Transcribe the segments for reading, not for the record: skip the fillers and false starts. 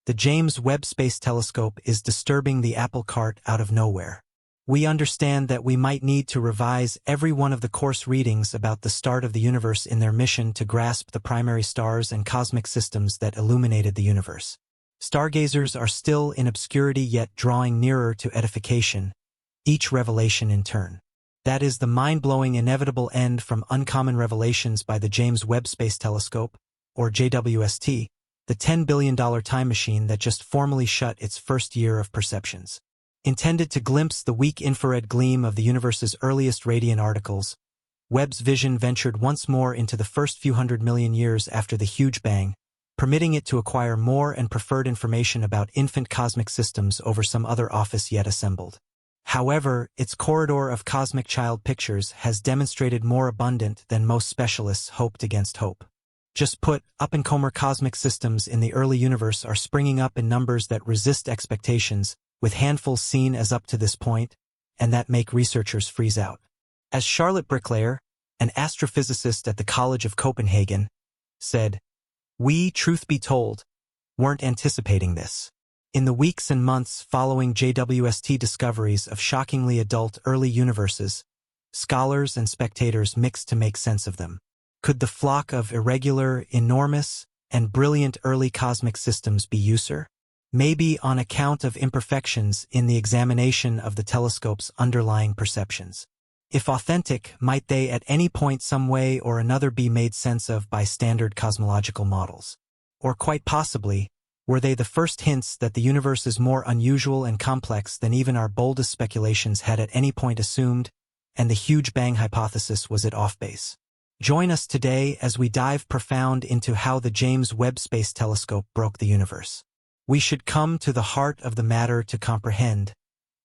The James Webb Space Telescope is disturbing the apple cart out of nowhere. We understand that we might need to revise every one of the course readings about the start of the universe in their mission to grasp the primary stars and cosmic systems that illuminated the universe. Stargazers are still in obscurity yet drawing nearer to edification, each revelation in turn. That is the mind-blowing inevitable end from uncommon revelations by the James Webb Space Telescope, or JWST, the $10 billion time machine that just formally shut its first year of perceptions. Intended to glimpse the weak infrared gleam of the universe's earliest radiant articles, Webb's vision ventured once more into the first few 100 million years after the huge bang, permitting it to acquire more and preferred information about infant cosmic systems over some other office yet assembled. However, its corridor of cosmic child pictures has demonstrated more abundant than most specialists hoped against hope. Just put, up-and-comer cosmic systems in the early universe are springing up in numbers that resist expectations, with handfuls seen as up to this point, and that make researchers freeze out. As Charlotte Bricklayer, an astrophysicist at the College of Copenhagen, said, "We, truth be told, weren't anticipating this." In the weeks and months following JWST discoveries of shockingly adult early universes, scholars and spectators mixed to make sense of them. Could the flock of irregular, enormous, and brilliant early cosmic systems be user? Maybe on account of imperfections in the examination of the telescope's underlying perceptions. If authentic, might they at any point some way or another be made sense of by standard cosmological models? Or quite possibly, were they the first hints that the universe is more unusual and complex than even our boldest speculations had at any point assumed, and the huge bang hypothesis was at off-base? Join us today as we dive profound into how the James Webb Space Telescope broke the universe. We should come to the heart of the matter to comprehend,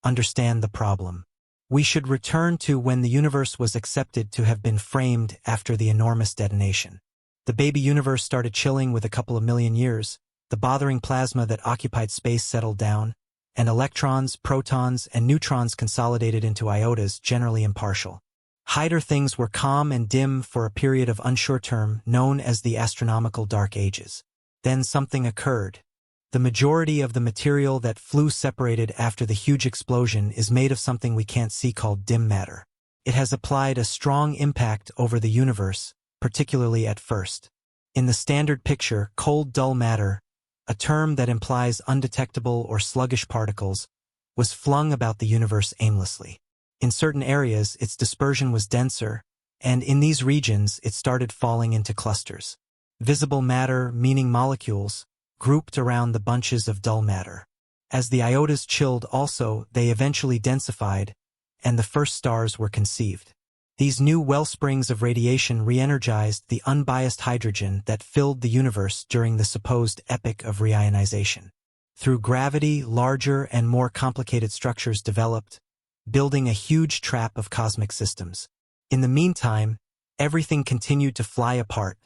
understand the problem. We should return to when the universe was accepted to have been framed after the enormous detonation. The baby universe started chilling with a couple of million years, the bothering plasma that occupied space settled down, and electrons, protons, and neutrons consolidated into iotas generally impartial. Hider things were calm and dim for a period of unsure term known as the astronomical dark ages. Then something occurred. The majority of the material that flew separated after the huge explosion is made of something we can't see called dim matter. It has applied a strong impact over the universe, particularly at first. In the standard picture, cold dull matter, a term that implies undetectable or sluggish particles, was flung about the universe aimlessly. In certain areas, its dispersion was denser, and in these regions it started falling into clusters. Visible matter, meaning molecules, grouped around the bunches of dull matter. As the iotas chilled also, they eventually densified, and the first stars were conceived. These new wellsprings of radiation re-energized the unbiased hydrogen that filled the universe during the supposed epoch of reionization. Through gravity, larger and more complicated structures developed, building a huge trap of cosmic systems. In the meantime, everything continued to fly apart.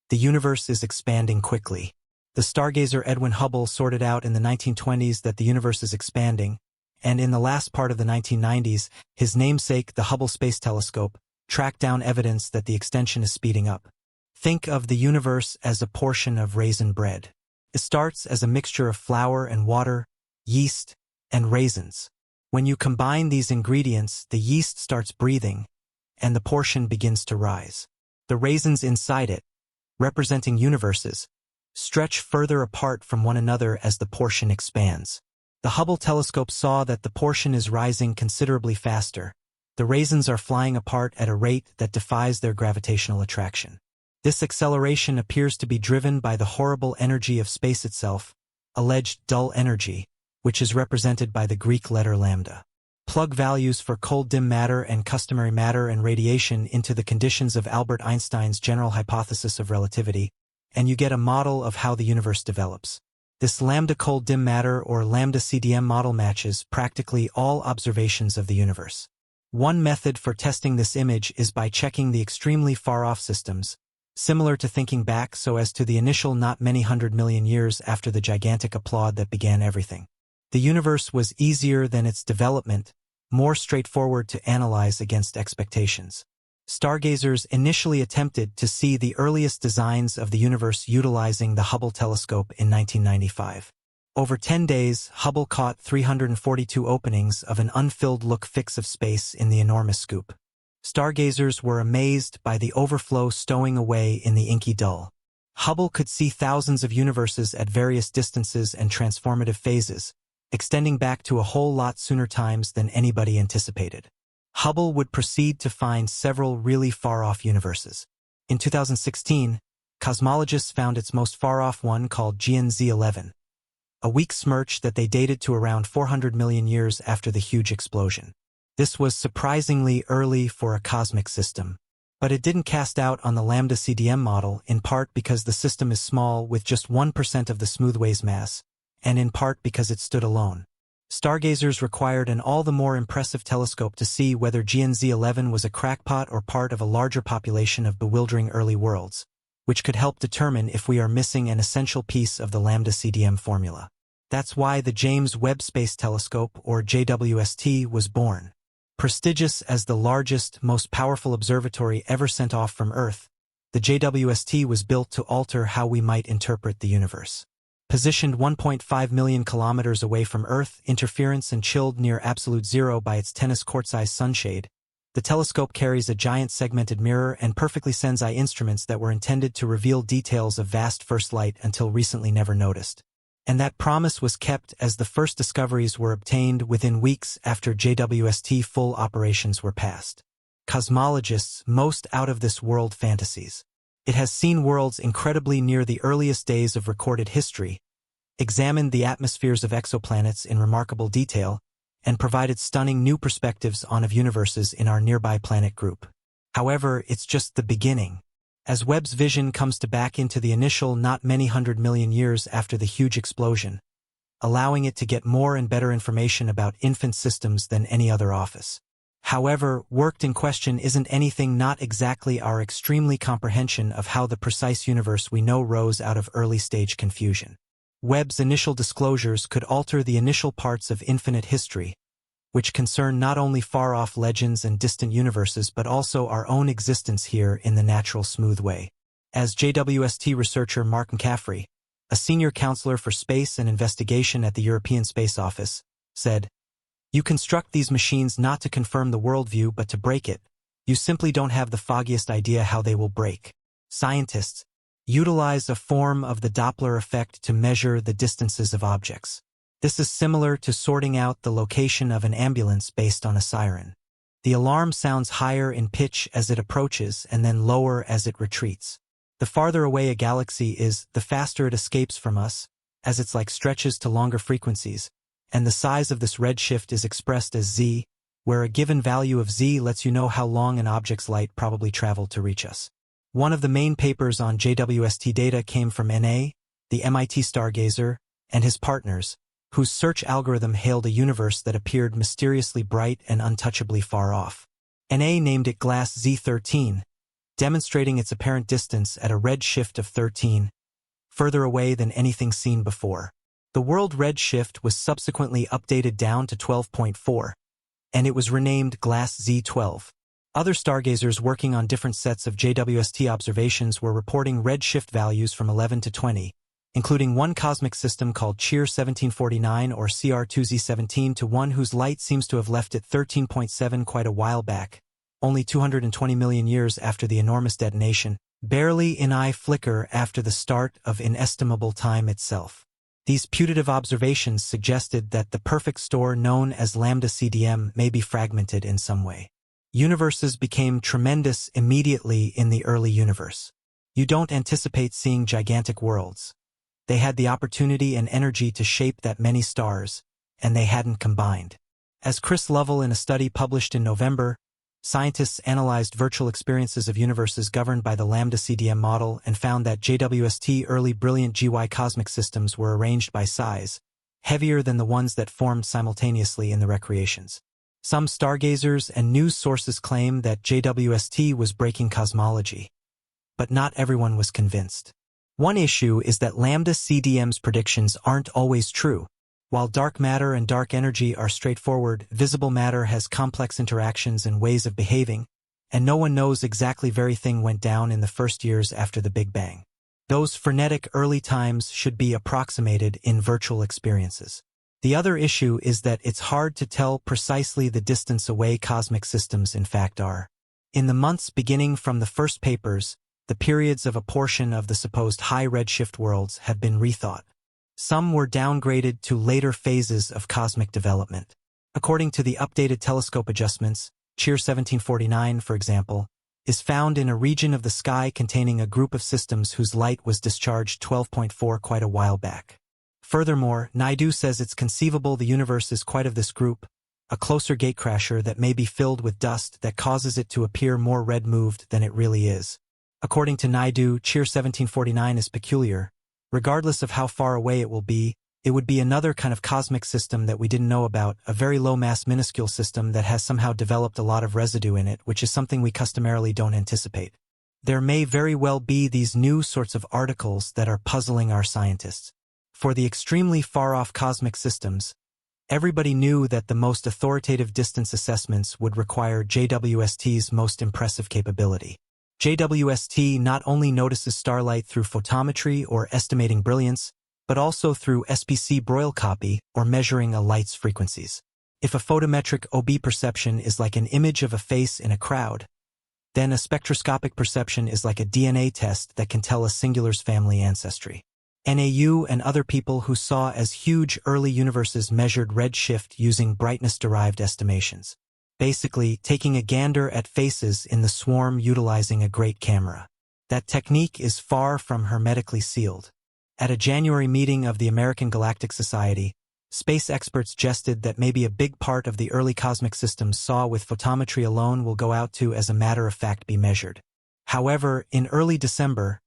The universe is expanding quickly. The stargazer Edwin Hubble sorted out in the 1920s that the universe is expanding, and in the last part of the 1990s, his namesake, the Hubble Space Telescope, tracked down evidence that the extension is speeding up. Think of the universe as a portion of raisin bread. It starts as a mixture of flour and water, yeast, and raisins. When you combine these ingredients, the yeast starts breathing, and the portion begins to rise. The raisins inside it, representing universes, stretch further apart from one another as the portion expands. The Hubble telescope saw that the portion is rising considerably faster. The raisins are flying apart at a rate that defies their gravitational attraction. This acceleration appears to be driven by the horrible energy of space itself, alleged dull energy, which is represented by the Greek letter lambda. Plug values for cold dim matter and customary matter and radiation into the conditions of Albert Einstein's general hypothesis of relativity, and you get a model of how the universe develops. This lambda cold dim matter or lambda CDM model matches practically all observations of the universe. One method for testing this image is by checking the extremely far-off systems, similar to thinking back so as to the initial not many 100 million years after the gigantic applaud that began everything. The universe was easier than its development, more straightforward to analyze against expectations. Stargazers initially attempted to see the earliest designs of the universe utilizing the Hubble telescope in 1995. Over 10 days, Hubble caught 342 openings of an unfilled look fix of space in the enormous scoop. Stargazers were amazed by the overflow stowing away in the inky dull. Hubble could see thousands of universes at various distances and transformative phases, extending back to a whole lot sooner times than anybody anticipated. Hubble would proceed to find several really far-off universes. In 2016, cosmologists found its most far-off one called GNZ11, a weak smirch that they dated to around 400 million years after the huge explosion. This was surprisingly early for a cosmic system, but it didn't cast out on the lambda CDM model, in part because the system is small with just 1% of the smoothwave's mass, and in part because it stood alone. Stargazers required an all the more impressive telescope to see whether GNZ11 was a crackpot or part of a larger population of bewildering early worlds, which could help determine if we are missing an essential piece of the lambda CDM formula. That's why the James Webb Space Telescope, or JWST, was born. Prestigious as the largest, most powerful observatory ever sent off from Earth, the JWST was built to alter how we might interpret the universe. Positioned 1.5 million kilometers away from Earth, interference and chilled near absolute zero by its tennis court-sized sunshade, the telescope carries a giant segmented mirror and perfectly sends-eye instruments that were intended to reveal details of vast first light until recently never noticed. And that promise was kept as the first discoveries were obtained within weeks after JWST full operations were passed. Cosmologists' most out-of-this-world fantasies. It has seen worlds incredibly near the earliest days of recorded history, examined the atmospheres of exoplanets in remarkable detail, and provided stunning new perspectives on of universes in our nearby planet group. However, it's just the beginning. As Webb's vision comes to back into the initial not many 100 million years after the huge explosion, allowing it to get more and better information about infant systems than any other office. However, worked in question isn't anything not exactly our extremely comprehension of how the precise universe we know rose out of early-stage confusion. Webb's initial disclosures could alter the initial parts of infinite history, which concern not only far-off legends and distant universes but also our own existence here in the natural smooth way. As JWST researcher Mark McCaffrey, a senior counselor for space and investigation at the European Space Office, said, "You construct these machines not to confirm the worldview but to break it. You simply don't have the foggiest idea how they will break. Scientists utilize a form of the Doppler effect to measure the distances of objects. This is similar to sorting out the location of an ambulance based on a siren. The alarm sounds higher in pitch as it approaches and then lower as it retreats. The farther away a galaxy is, the faster it escapes from us, as its light stretches to longer frequencies, and the size of this redshift is expressed as z, where a given value of z lets you know how long an object's light probably traveled to reach us." One of the main papers on JWST data came from N.A., the MIT stargazer, and his partners, whose search algorithm hailed a universe that appeared mysteriously bright and untouchably far off. N.A. named it Glass Z13, demonstrating its apparent distance at a redshift of 13, further away than anything seen before. The world redshift was subsequently updated down to 12.4, and it was renamed Glass Z12. Other stargazers working on different sets of JWST observations were reporting redshift values from 11 to 20, including one cosmic system called CHEER 1749 or CR2Z17 to one whose light seems to have left at 13.7 quite a while back, only 220 million years after the enormous detonation, barely an eye flicker after the start of inestimable time itself. These putative observations suggested that the perfect store known as lambda CDM may be fragmented in some way. Universes became tremendous immediately in the early universe. You don't anticipate seeing gigantic worlds. They had the opportunity and energy to shape that many stars, and they hadn't combined. As Chris Lovell in a study published in November, scientists analyzed virtual experiences of universes governed by the lambda CDM model and found that JWST early brilliant GY cosmic systems were arranged by size, heavier than the ones that formed simultaneously in the recreations. Some stargazers and news sources claim that JWST was breaking cosmology, but not everyone was convinced. One issue is that lambda CDM's predictions aren't always true. While dark matter and dark energy are straightforward, visible matter has complex interactions and ways of behaving, and no one knows exactly everything went down in the first years after the Big Bang. Those frenetic early times should be approximated in virtual experiences. The other issue is that it's hard to tell precisely the distance away cosmic systems in fact are. In the months beginning from the first papers, the periods of a portion of the supposed high redshift worlds have been rethought. Some were downgraded to later phases of cosmic development. According to the updated telescope adjustments, CHIR 1749, for example, is found in a region of the sky containing a group of systems whose light was discharged 12.4 quite a while back. Furthermore, Naidu says it's conceivable the universe is quite of this group, a closer gatecrasher that may be filled with dust that causes it to appear more red-moved than it really is. According to Naidu, CHIR 1749 is peculiar. Regardless of how far away it will be, it would be another kind of cosmic system that we didn't know about, a very low-mass minuscule system that has somehow developed a lot of residue in it, which is something we customarily don't anticipate. There may very well be these new sorts of articles that are puzzling our scientists. For the extremely far-off cosmic systems, everybody knew that the most authoritative distance assessments would require JWST's most impressive capability. JWST not only notices starlight through photometry or estimating brilliance, but also through SPC Broyle copy or measuring a light's frequencies. If a photometric OB perception is like an image of a face in a crowd, then a spectroscopic perception is like a DNA test that can tell a singular's family ancestry. NAU and other people who saw as huge early universes measured redshift using brightness-derived estimations. Basically, taking a gander at faces in the swarm utilizing a great camera. That technique is far from hermetically sealed. At a January meeting of the American Galactic Society, space experts jested that maybe a big part of the early cosmic systems saw with photometry alone will go out to, as a matter of fact, be measured. However, in early December,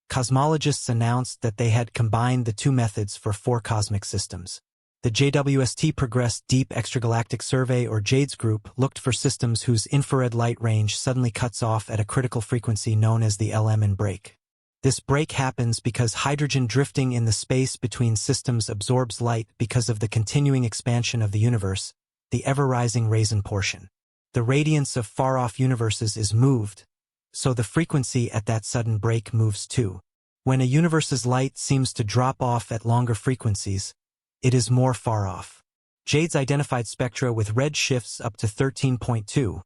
cosmologists announced that they had combined the two methods for 4 cosmic systems. The JWST Progressed Deep Extragalactic Survey or JADES group looked for systems whose infrared light range suddenly cuts off at a critical frequency known as the LM break. This break happens because hydrogen drifting in the space between systems absorbs light because of the continuing expansion of the universe, the ever-rising raisin portion. The radiance of far-off universes is moved, so the frequency at that sudden break moves too. When a universe's light seems to drop off at longer frequencies, it is more far off. JADES identified spectra with red shifts up to 13.2,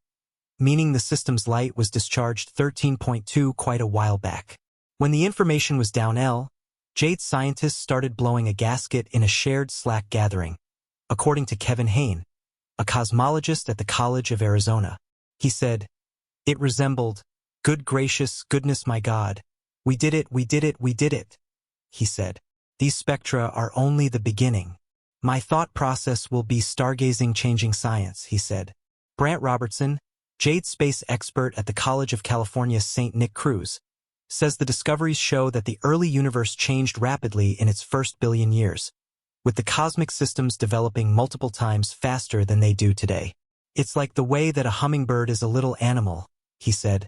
meaning the system's light was discharged 13.2 quite a while back. When the information was down L, JADES scientists started blowing a gasket in a shared Slack gathering. According to Kevin Hain, a cosmologist at the College of Arizona, he said, "It resembled, good gracious goodness my God, we did it, we did it, we did it," he said. "These spectra are only the beginning. My thought process will be stargazing changing science," he said. Brant Robertson, JADES space expert at the College of California's St. Nick Cruz, says the discoveries show that the early universe changed rapidly in its first billion years, with the cosmic systems developing multiple times faster than they do today. "It's like the way that a hummingbird is a little animal," he said,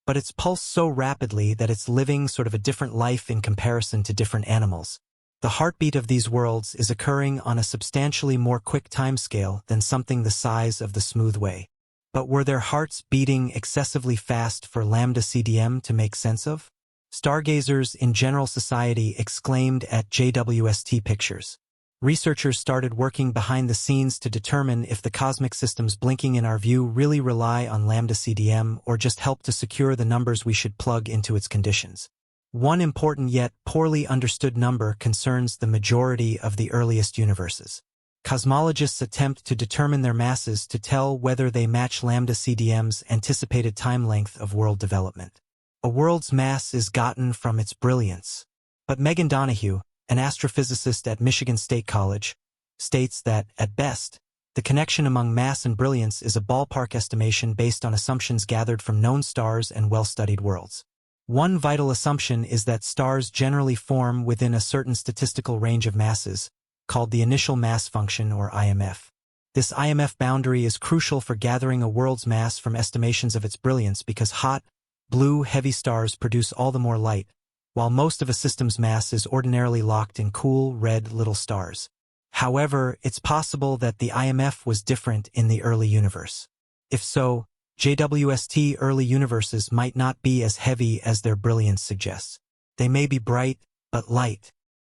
"but it's pulsed so rapidly that it's living sort of a different life in comparison to different animals. The heartbeat of these worlds is occurring on a substantially more quick timescale than something the size of the Smooth Way. But were their hearts beating excessively fast for lambda CDM to make sense of?" Stargazers in general society exclaimed at JWST pictures. Researchers started working behind the scenes to determine if the cosmic systems blinking in our view really rely on lambda CDM or just help to secure the numbers we should plug into its conditions. One important yet poorly understood number concerns the majority of the earliest universes. Cosmologists attempt to determine their masses to tell whether they match lambda CDM's anticipated time length of world development. A world's mass is gotten from its brilliance. But Megan Donahue, an astrophysicist at Michigan State College, states that, at best, the connection among mass and brilliance is a ballpark estimation based on assumptions gathered from known stars and well-studied worlds. One vital assumption is that stars generally form within a certain statistical range of masses, called the initial mass function or IMF. This IMF boundary is crucial for gathering a world's mass from estimations of its brilliance because hot, blue, heavy stars produce all the more light, while most of a system's mass is ordinarily locked in cool, red little stars. However, it's possible that the IMF was different in the early universe. If so, JWST early universes might not be as heavy as their brilliance suggests. They may be bright, but light.